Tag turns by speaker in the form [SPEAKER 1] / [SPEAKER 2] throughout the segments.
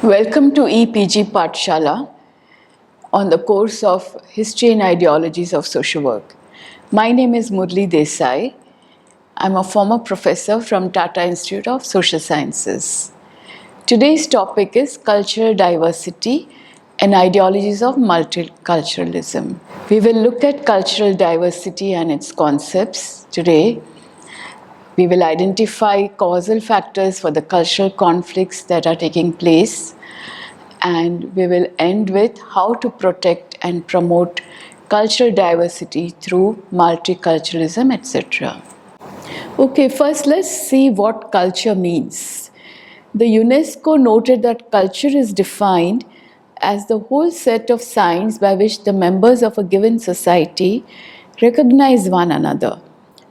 [SPEAKER 1] Welcome to EPG Pathshala on the course of History and Ideologies of Social Work. My name is Murli Desai. I'm a former professor from Tata Institute of Social Sciences. Today's topic is cultural diversity and ideologies of multiculturalism. We will look at cultural diversity and its concepts today. We will identify causal factors for the cultural conflicts that are taking place, and we will end with how to protect and promote cultural diversity through multiculturalism, etc. Okay, first let's see what culture means. The UNESCO noted that culture is defined as the whole set of signs by which the members of a given society recognize one another,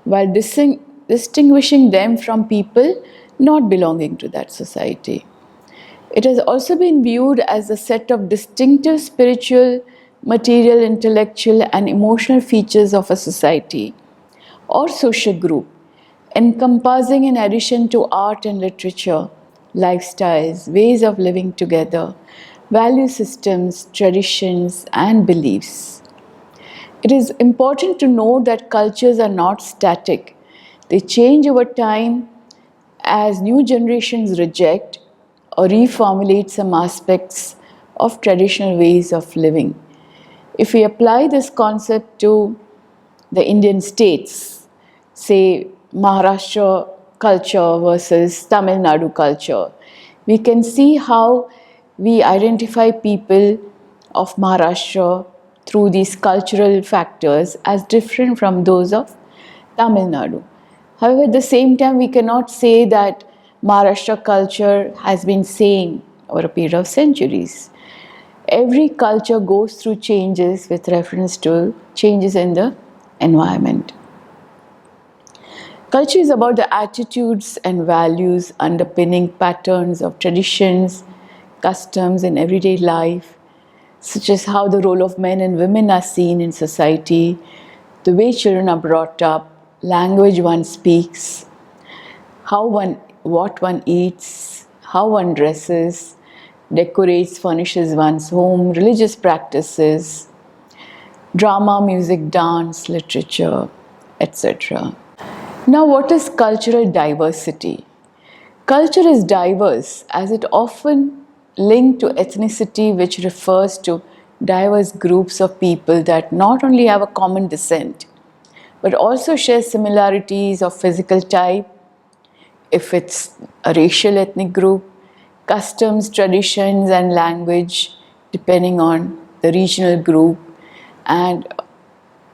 [SPEAKER 1] while distinguishing them from people not belonging to that society. It has also been viewed as a set of distinctive spiritual, material, intellectual, and emotional features of a society or social group, encompassing, in addition to art and literature, lifestyles, ways of living together, value systems, traditions, and beliefs. It is important to note that cultures are not static. They change over time as new generations reject or reformulate some aspects of traditional ways of living. If we apply this concept to the Indian states, say Maharashtra culture versus Tamil Nadu culture, we can see how we identify people of Maharashtra through these cultural factors as different from those of Tamil Nadu. However, at the same time, we cannot say that Maharashtra culture has been same over a period of centuries. Every culture goes through changes with reference to changes in the environment. Culture is about the attitudes and values underpinning patterns of traditions, customs in everyday life, such as how the role of men and women are seen in society, the way children are brought up, language one speaks, what one eats, how one dresses, decorates, furnishes one's home, religious practices, drama, music, dance, literature, etc. Now, what is cultural diversity? Culture is diverse as it often linked to ethnicity, which refers to diverse groups of people that not only have a common descent, but also share similarities of physical type, if it's a racial ethnic group, customs, traditions, and language, depending on the regional group, and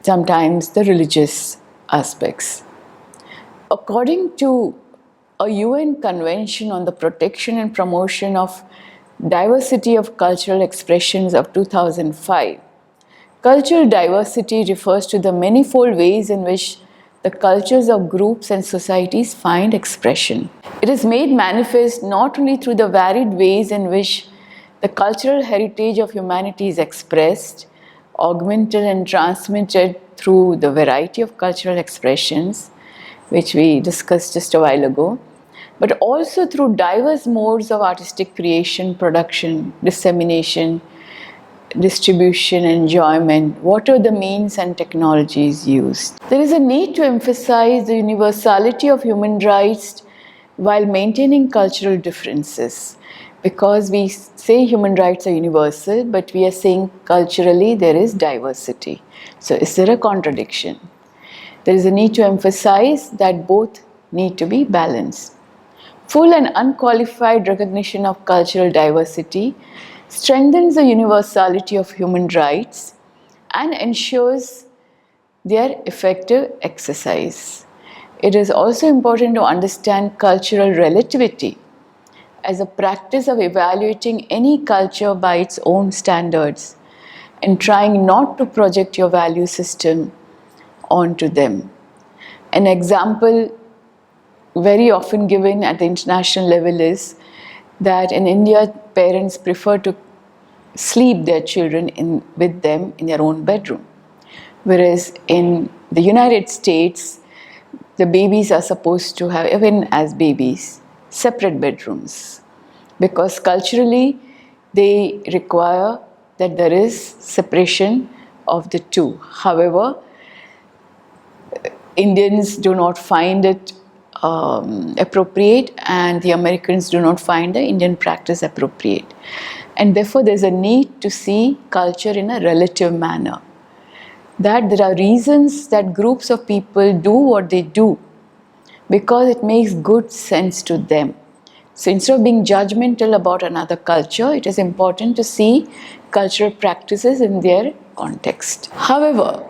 [SPEAKER 1] sometimes the religious aspects. According to a UN Convention on the Protection and Promotion of Diversity of Cultural Expressions of 2005, cultural diversity refers to the manifold ways in which the cultures of groups and societies find expression. It is made manifest not only through the varied ways in which the cultural heritage of humanity is expressed, augmented and transmitted through the variety of cultural expressions, which we discussed just a while ago, but also through diverse modes of artistic creation, production, dissemination, distribution, enjoyment, what are the means and technologies used. There is a need to emphasize the universality of human rights while maintaining cultural differences, because we say human rights are universal, but we are saying culturally there is diversity. So is there a contradiction? There is a need to emphasize that both need to be balanced. Full and unqualified recognition of cultural diversity strengthens the universality of human rights and ensures their effective exercise. It is also important to understand cultural relativity as a practice of evaluating any culture by its own standards and trying not to project your value system onto them. An example very often given at the international level is that in India, parents prefer to sleep their children with them in their own bedroom. Whereas in the United States, the babies are supposed to have, even as babies, separate bedrooms. Because culturally, They require that there is separation of the two. However, Indians do not find it appropriate, and the Americans do not find the Indian practice appropriate. And therefore, there's a need to see culture in a relative manner. That there are reasons that groups of people do what they do because it makes good sense to them. So instead of being judgmental about another culture, it is important to see cultural practices in their context. However,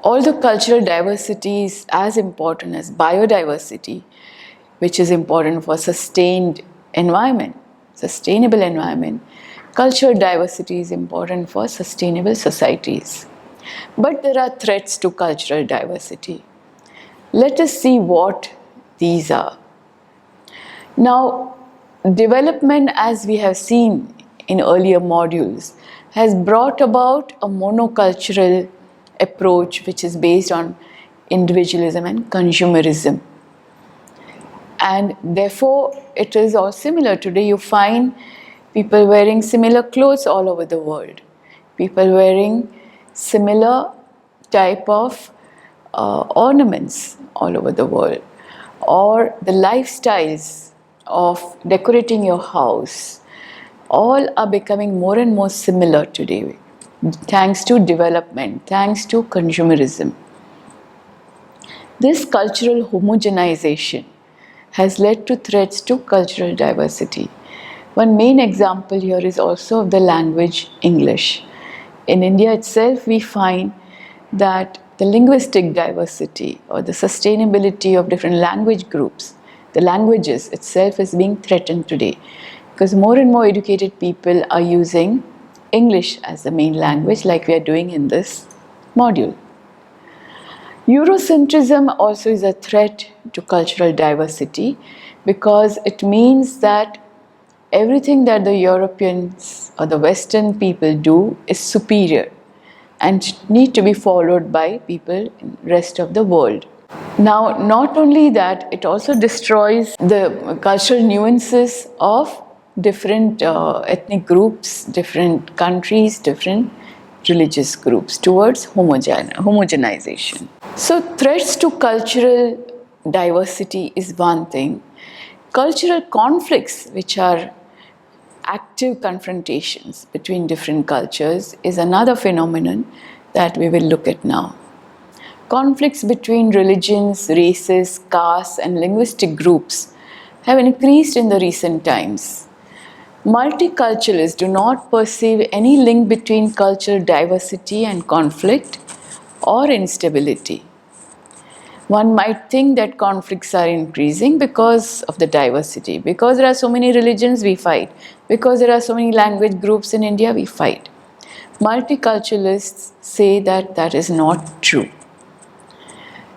[SPEAKER 1] although cultural diversity is as important as biodiversity, which is important for sustainable environment, cultural diversity is important for sustainable societies. But there are threats to cultural diversity. Let us see what these are. Now, development, as we have seen in earlier modules, has brought about a monocultural approach which is based on individualism and consumerism. And therefore, it is all similar. Today you find people wearing similar clothes all over the world. People wearing similar type of ornaments all over the world. Or the lifestyles of decorating your house, all are becoming more and more similar today, thanks to development, thanks to consumerism. This cultural homogenization has led to threats to cultural diversity. One main example here is also of the language English. In India itself, we find that the linguistic diversity or the sustainability of different language groups, the languages itself is being threatened today because more and more educated people are using English as the main language, like we are doing in this module. Eurocentrism also is a threat to cultural diversity because it means that everything that the Europeans or the Western people do is superior and need to be followed by people in the rest of the world. Now, not only that, it also destroys the cultural nuances of different ethnic groups, different countries, different religious groups towards homogenization. So, threats to cultural diversity is one thing. Cultural conflicts, which are active confrontations between different cultures, is another phenomenon that we will look at now. Conflicts between religions, races, castes, and linguistic groups have increased in the recent times. Multiculturalists do not perceive any link between cultural diversity and conflict or instability. One might think that conflicts are increasing because of the diversity. Because there are so many religions, we fight. Because there are so many language groups in India, we fight. Multiculturalists say that that is not true.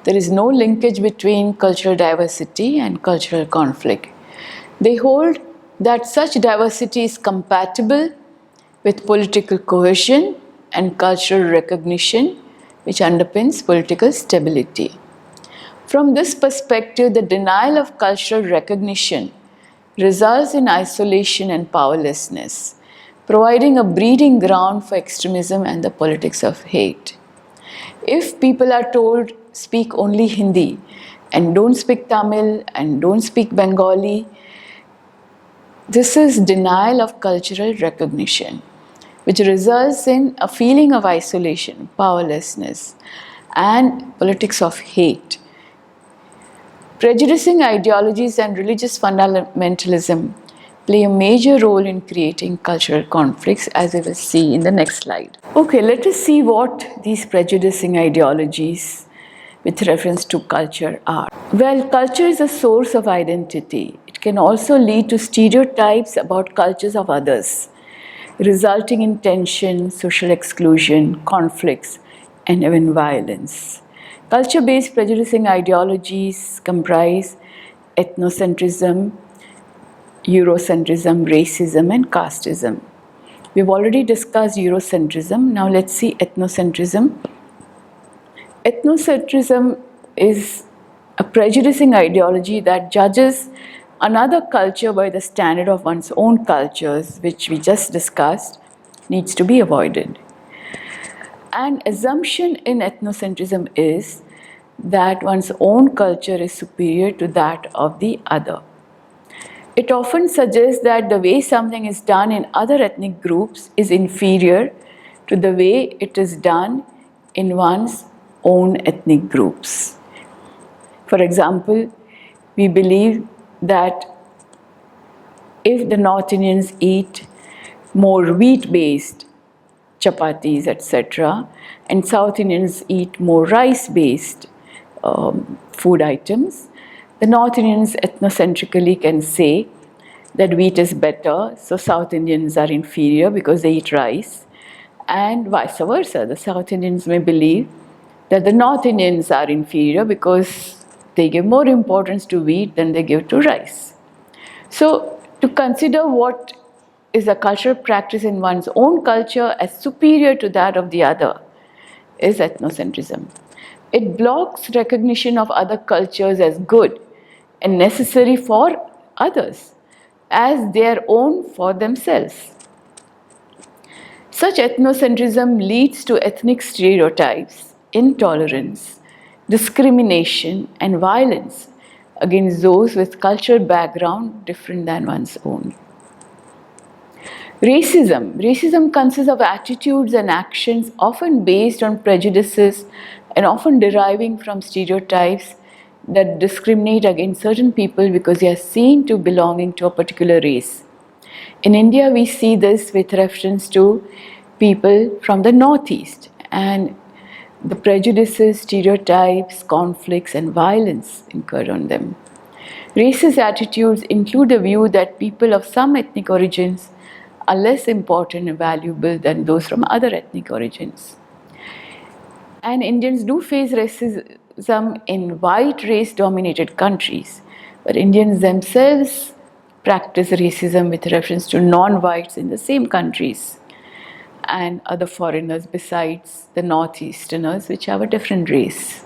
[SPEAKER 1] There is no linkage between cultural diversity and cultural conflict. They hold that such diversity is compatible with political cohesion and cultural recognition, which underpins political stability. From this perspective, the denial of cultural recognition results in isolation and powerlessness, providing a breeding ground for extremism and the politics of hate. If people are told, speak only Hindi and don't speak Tamil and don't speak Bengali, this is denial of cultural recognition, which results in a feeling of isolation, powerlessness, and politics of hate. Prejudicing ideologies and religious fundamentalism play a major role in creating cultural conflicts, as we will see in the next slide. Okay, let us see what these prejudicing ideologies with reference to culture are. Well, culture is a source of identity. It can also lead to stereotypes about cultures of others, resulting in tension, social exclusion, conflicts, and even violence. Culture-based prejudicing ideologies comprise ethnocentrism, Eurocentrism, racism, and casteism. We've already discussed Eurocentrism. Now let's see ethnocentrism. Ethnocentrism is a prejudicing ideology that judges Another culture by the standard of one's own cultures, which we just discussed, needs to be avoided. An assumption in ethnocentrism is that one's own culture is superior to that of the other. It often suggests that the way something is done in other ethnic groups is inferior to the way it is done in one's own ethnic groups. For example, we believe that if the North Indians eat more wheat-based chapatis, etc., and South Indians eat more rice-based food items, the North Indians ethnocentrically can say that wheat is better, so South Indians are inferior because they eat rice, and vice versa. The South Indians may believe that the North Indians are inferior because they give more importance to wheat than they give to rice. So, to consider what is a cultural practice in one's own culture as superior to that of the other is ethnocentrism. It blocks recognition of other cultures as good and necessary for others, as their own for themselves. Such ethnocentrism leads to ethnic stereotypes, intolerance, discrimination, and violence against those with cultural background different than one's own. Racism consists of attitudes and actions often based on prejudices and often deriving from stereotypes that discriminate against certain people because they are seen to belonging to a particular race. In India, we see this with reference to people from the Northeast and the prejudices, stereotypes, conflicts, and violence incurred on them. Racist attitudes include the view that people of some ethnic origins are less important and valuable than those from other ethnic origins. And Indians do face racism in white race-dominated countries, but Indians themselves practice racism with reference to non-whites in the same countries and other foreigners besides the Northeasterners, which have a different race.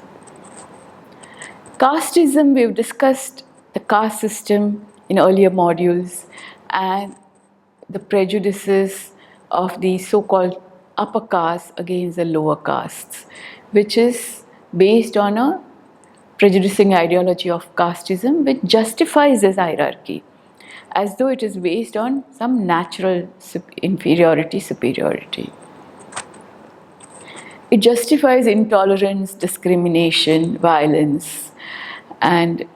[SPEAKER 1] Casteism, we've discussed the caste system in earlier modules and the prejudices of the so-called upper caste against the lower castes, which is based on a prejudicing ideology of casteism which justifies this hierarchy as though it is based on some natural inferiority, superiority. It justifies intolerance, discrimination, violence, and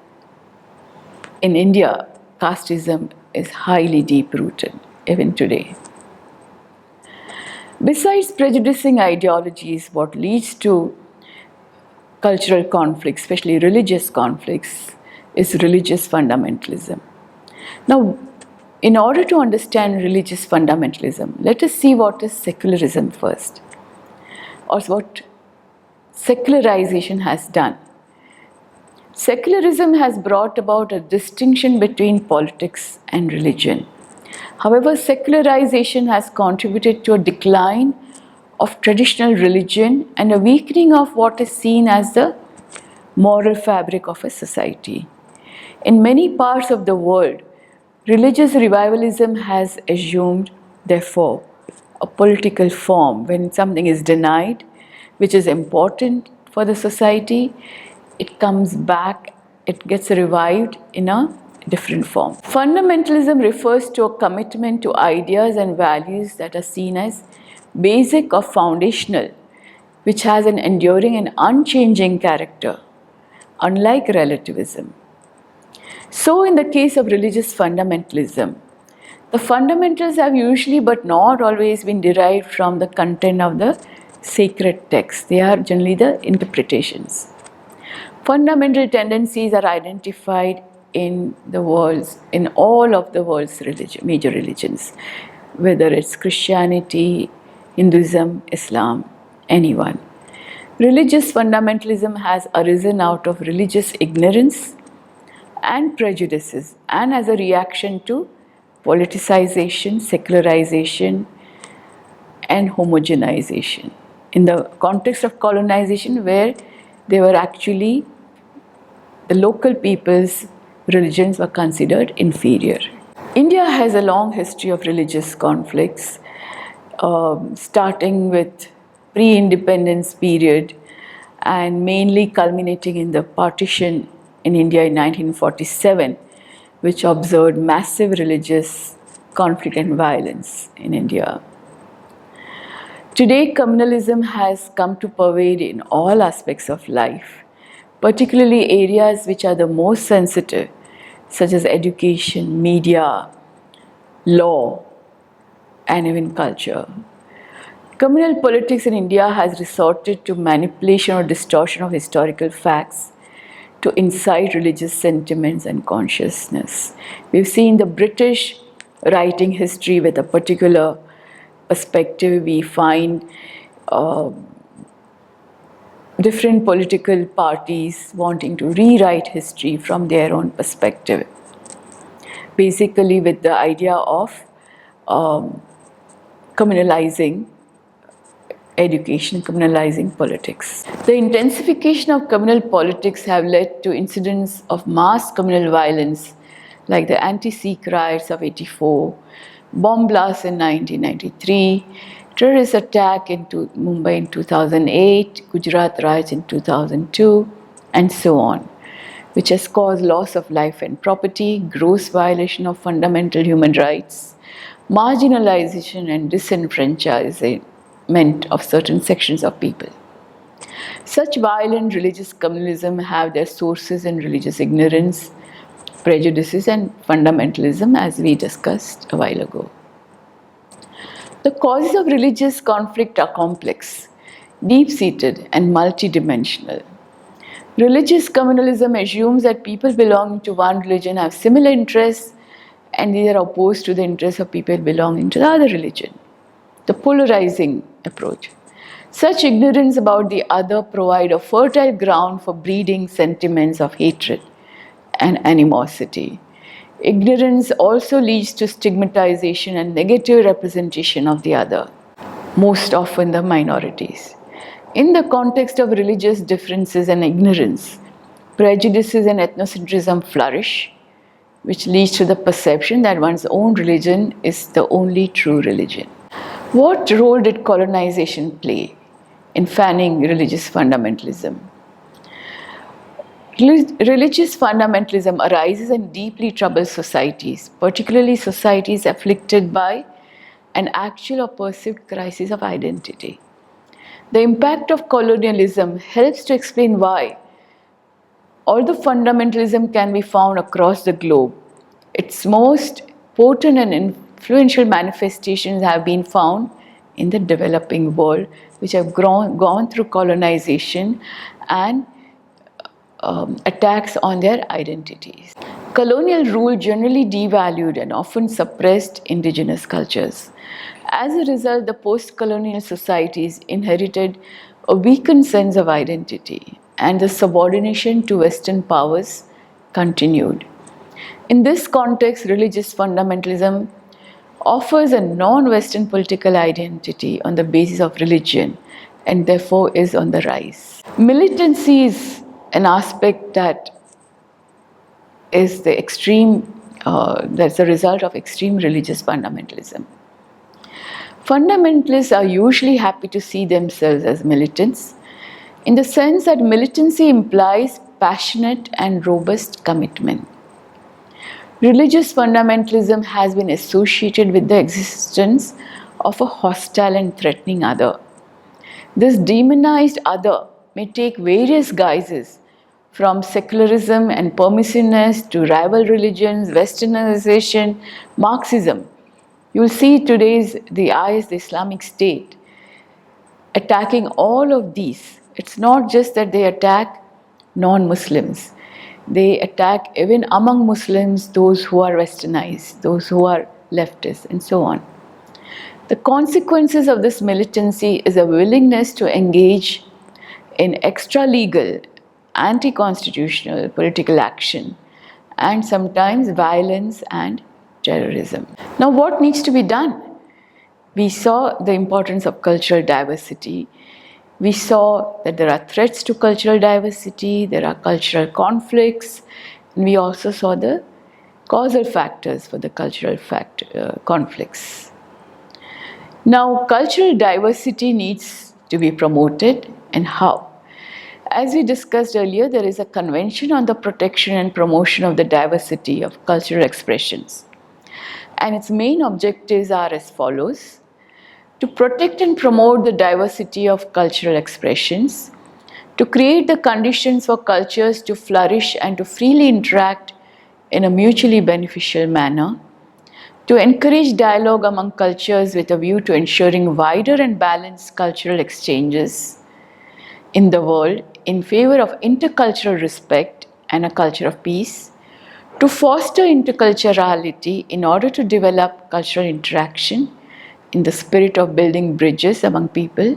[SPEAKER 1] in India, casteism is highly deep-rooted even today. Besides prejudicing ideologies, what leads to cultural conflicts, especially religious conflicts, is religious fundamentalism. Now, in order to understand religious fundamentalism, let us see what is secularism first, or what secularization has done. Secularism has brought about a distinction between politics and religion. However, secularization has contributed to a decline of traditional religion and a weakening of what is seen as the moral fabric of a society. In many parts of the world, religious revivalism has assumed, therefore, a political form. When something is denied, which is important for the society, it comes back, it gets revived in a different form. Fundamentalism refers to a commitment to ideas and values that are seen as basic or foundational, which has an enduring and unchanging character, unlike relativism. So in the case of religious fundamentalism, the fundamentals have usually but not always been derived from the content of the sacred text. They are generally the interpretations. Fundamental tendencies are identified in all of the world's major religions, whether it's Christianity, Hinduism, Islam, anyone. Religious fundamentalism has arisen out of religious ignorance and prejudices and as a reaction to politicization, secularization, and homogenization. In the context of colonization, where they were actually the local peoples religions were considered inferior. India has a long history of religious conflicts, starting with pre-independence period and mainly culminating in the partition in India in 1947, which observed massive religious conflict and violence in India. Today, communalism has come to pervade in all aspects of life, particularly areas which are the most sensitive, such as education, media, law, and even culture. Communal politics in India has resorted to manipulation or distortion of historical facts to incite religious sentiments and consciousness. We've seen the British writing history with a particular perspective. We find different political parties wanting to rewrite history from their own perspective, basically with the idea of communalizing education, communalizing politics. The intensification of communal politics have led to incidents of mass communal violence like the anti-Sikh riots of '84, bomb blasts in 1993, terrorist attack in Mumbai in 2008, Gujarat riots in 2002, and so on, which has caused loss of life and property, gross violation of fundamental human rights, marginalization and disenfranchisement of certain sections of people. Such violent religious communalism have their sources in religious ignorance, prejudices and fundamentalism, as we discussed a while ago. The causes of religious conflict are complex, deep-seated and multidimensional. Religious communalism assumes that people belonging to one religion have similar interests and they are opposed to the interests of people belonging to the other religion. The polarizing approach. Such ignorance about the other provide a fertile ground for breeding sentiments of hatred and animosity. Ignorance also leads to stigmatization and negative representation of the other, most often the minorities. In the context of religious differences and ignorance, prejudices and ethnocentrism flourish, which leads to the perception that one's own religion is the only true religion. What role did colonization play in fanning religious fundamentalism? Religious fundamentalism arises in deeply troubled societies, particularly societies afflicted by an actual or perceived crisis of identity. The impact of colonialism helps to explain why, although fundamentalism can be found across the globe, its most potent and influential manifestations have been found in the developing world, which have gone through colonization and attacks on their identities. Colonial rule generally devalued and often suppressed indigenous cultures. As a result, the post-colonial societies inherited a weakened sense of identity, and the subordination to Western powers continued. In this context, religious fundamentalism offers a non-Western political identity on the basis of religion and therefore is on the rise. Militancy is an aspect that is the extreme, that's a result of extreme religious fundamentalism. Fundamentalists are usually happy to see themselves as militants in the sense that militancy implies passionate and robust commitment. Religious fundamentalism has been associated with the existence of a hostile and threatening other. This demonized other may take various guises, from secularism and permissiveness to rival religions, westernization, Marxism. You will see today's the IS, the Islamic State, attacking all of these. It's not just that they attack non-Muslims. They attack even among Muslims those who are westernized, those who are leftists, and so on. The consequences of this militancy is a willingness to engage in extra-legal, anti-constitutional political action, and sometimes violence and terrorism. Now, what needs to be done? We saw the importance of cultural diversity. We saw that there are threats to cultural diversity, there are cultural conflicts, We also saw the causal factors for the cultural conflicts. Now, cultural diversity needs to be promoted, and how? As we discussed earlier, there is a convention on the protection and promotion of the diversity of cultural expressions. And its main objectives are as follows: to protect and promote the diversity of cultural expressions, to create the conditions for cultures to flourish and to freely interact in a mutually beneficial manner, to encourage dialogue among cultures with a view to ensuring wider and balanced cultural exchanges in the world in favor of intercultural respect and a culture of peace, to foster interculturality in order to develop cultural interaction in the spirit of building bridges among people,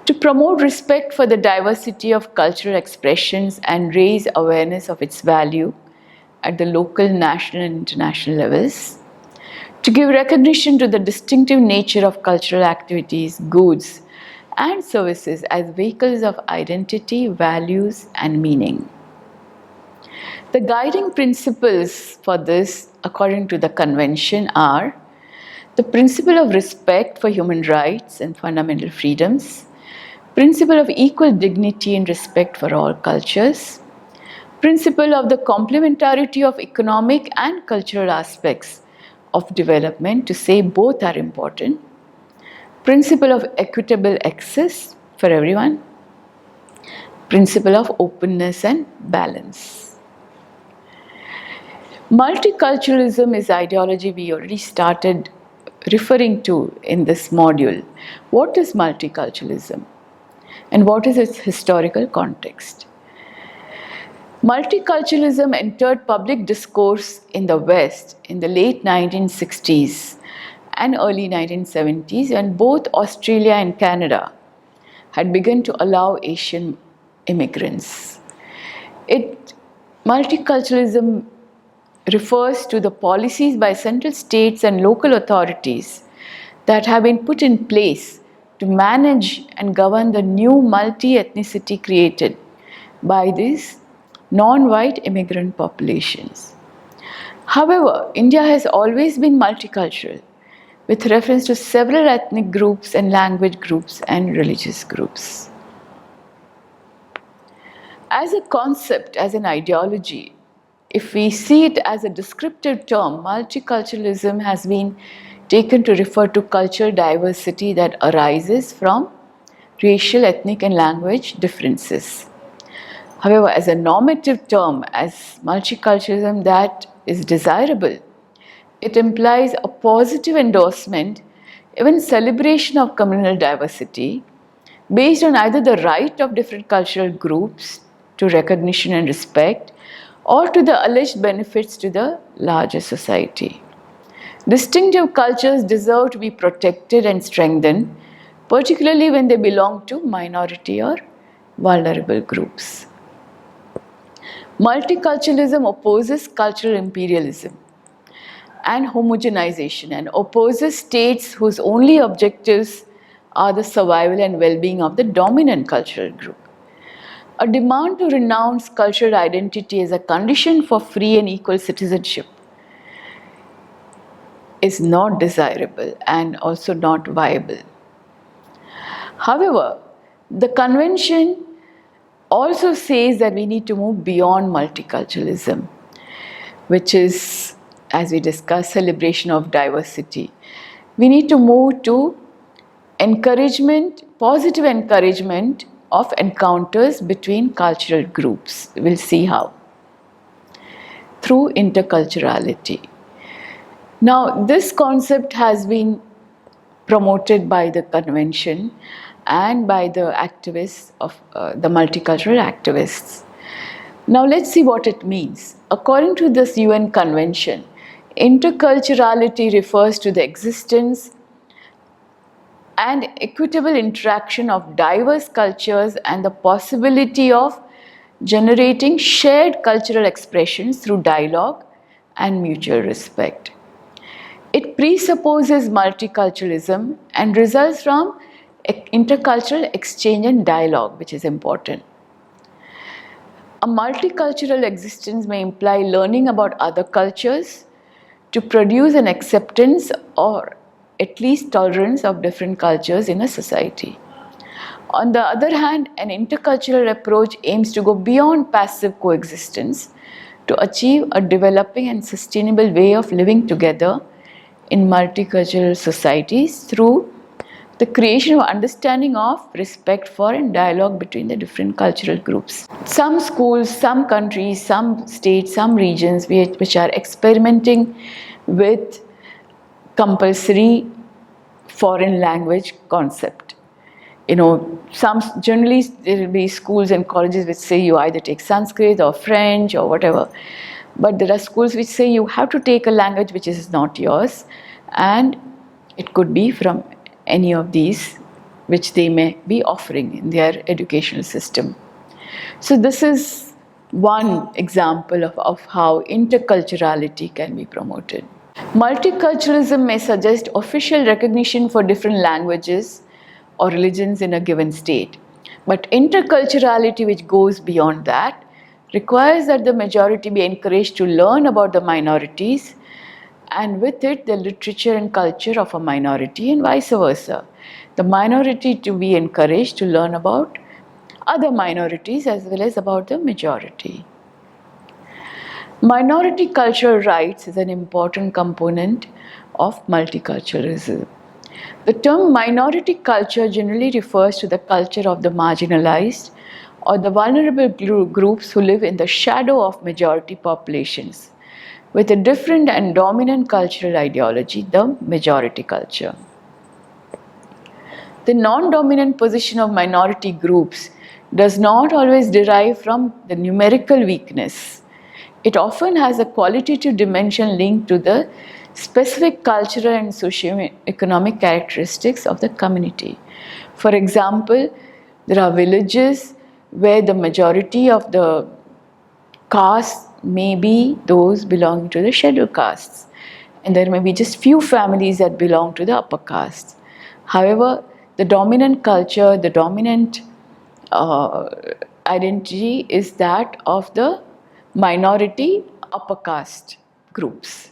[SPEAKER 1] to promote respect for the diversity of cultural expressions and raise awareness of its value at the local, national, and international levels, to give recognition to the distinctive nature of cultural activities, goods, and services as vehicles of identity, values, and meaning. The guiding principles for this, according to the convention, are the principle of respect for human rights and fundamental freedoms, principle of equal dignity and respect for all cultures, principle of the complementarity of economic and cultural aspects of development, to say both are important, principle of equitable access for everyone, principle of openness and balance. Multiculturalism is ideology we already started referring to in this module. What is multiculturalism and what is its historical context? Multiculturalism entered public discourse in the West in the late 1960s and early 1970s, when both Australia and Canada had begun to allow Asian immigrants. Multiculturalism refers to the policies by central states and local authorities that have been put in place to manage and govern the new multi-ethnicity created by these non-white immigrant populations. However, India has always been multicultural, with reference to several ethnic groups and language groups and religious groups. As a concept, as an ideology, if we see it as a descriptive term, multiculturalism has been taken to refer to cultural diversity that arises from racial, ethnic, and language differences. However, as a normative term, as multiculturalism that is desirable, it implies a positive endorsement, even celebration of communal diversity, based on either the right of different cultural groups to recognition and respect, or to the alleged benefits to the larger society. Distinctive cultures deserve to be protected and strengthened, particularly when they belong to minority or vulnerable groups. Multiculturalism opposes cultural imperialism and homogenization, and opposes states whose only objectives are the survival and well-being of the dominant cultural group. A demand to renounce cultural identity as a condition for free and equal citizenship is not desirable and also not viable. However, the convention also says that we need to move beyond multiculturalism, which is, as we discussed, celebration of diversity. We need to move to encouragement, positive encouragement of encounters between cultural groups. We'll see how. Through interculturality. Now, this concept has been promoted by the convention and by the activists of the multicultural activists. Now, let's see what it means. According to this UN convention, interculturality refers to the existence and equitable interaction of diverse cultures and the possibility of generating shared cultural expressions through dialogue and mutual respect. It presupposes multiculturalism and results from intercultural exchange and dialogue, which is important. A multicultural existence may imply learning about other cultures to produce an acceptance or at least tolerance of different cultures in a society. On the other hand, an intercultural approach aims to go beyond passive coexistence to achieve a developing and sustainable way of living together in multicultural societies through the creation of understanding of, respect for, and dialogue between the different cultural groups. Some schools, some countries, some states, some regions which are experimenting with compulsory foreign language concept. Some generally there will be schools and colleges which say you either take Sanskrit or French or whatever, but there are schools which say you have to take a language which is not yours, and it could be from any of these which they may be offering in their educational system. So this is one example of how interculturality can be promoted. Multiculturalism may suggest official recognition for different languages or religions in a given state. But interculturality, which goes beyond that, requires that the majority be encouraged to learn about the minorities and with it the literature and culture of a minority and vice versa. The minority to be encouraged to learn about other minorities as well as about the majority. Minority cultural rights is an important component of multiculturalism. The term minority culture generally refers to the culture of the marginalized or the vulnerable groups who live in the shadow of majority populations with a different and dominant cultural ideology, the majority culture. The non-dominant position of minority groups does not always derive from the numerical weakness. It often has a qualitative dimension linked to the specific cultural and socio-economic characteristics of the community. For example, there are villages where the majority of the castes may be those belonging to the scheduled castes, and there may be just few families that belong to the upper castes. However, the dominant culture, the dominant identity is that of the minority upper caste groups.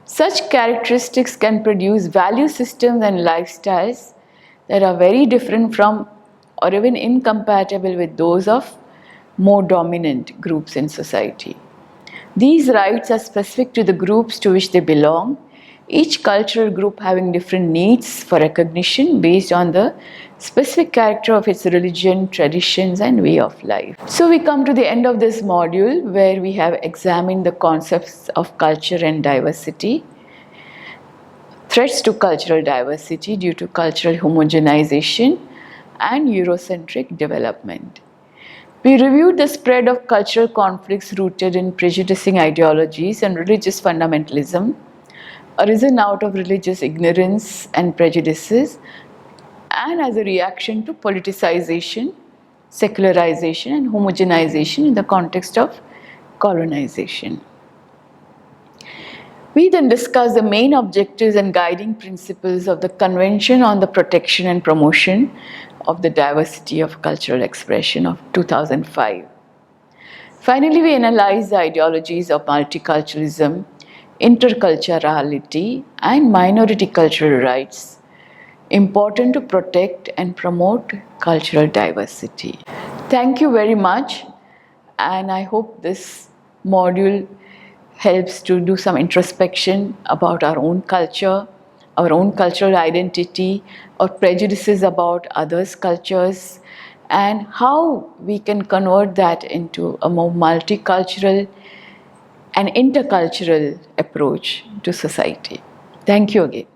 [SPEAKER 1] Such characteristics can produce value systems and lifestyles that are very different from or even incompatible with those of more dominant groups in society. These rights are specific to the groups to which they belong, each cultural group having different needs for recognition based on the specific character of its religion, traditions, and way of life. So we come to the end of this module where we have examined the concepts of culture and diversity, threats to cultural diversity due to cultural homogenization, and Eurocentric development. We reviewed the spread of cultural conflicts rooted in prejudicing ideologies and religious fundamentalism, arisen out of religious ignorance and prejudices, and as a reaction to politicization, secularization, and homogenization in the context of colonization. We then discussed the main objectives and guiding principles of the Convention on the Protection and Promotion of the Diversity of Cultural Expression of 2005. Finally, we analyzed the ideologies of multiculturalism, interculturality, and minority cultural rights, important to protect and promote cultural diversity. Thank you very much, and I hope this module helps to do some introspection about our own culture, our own cultural identity, or prejudices about others' cultures, and how we can convert that into a more multicultural and intercultural approach to society. Thank you again.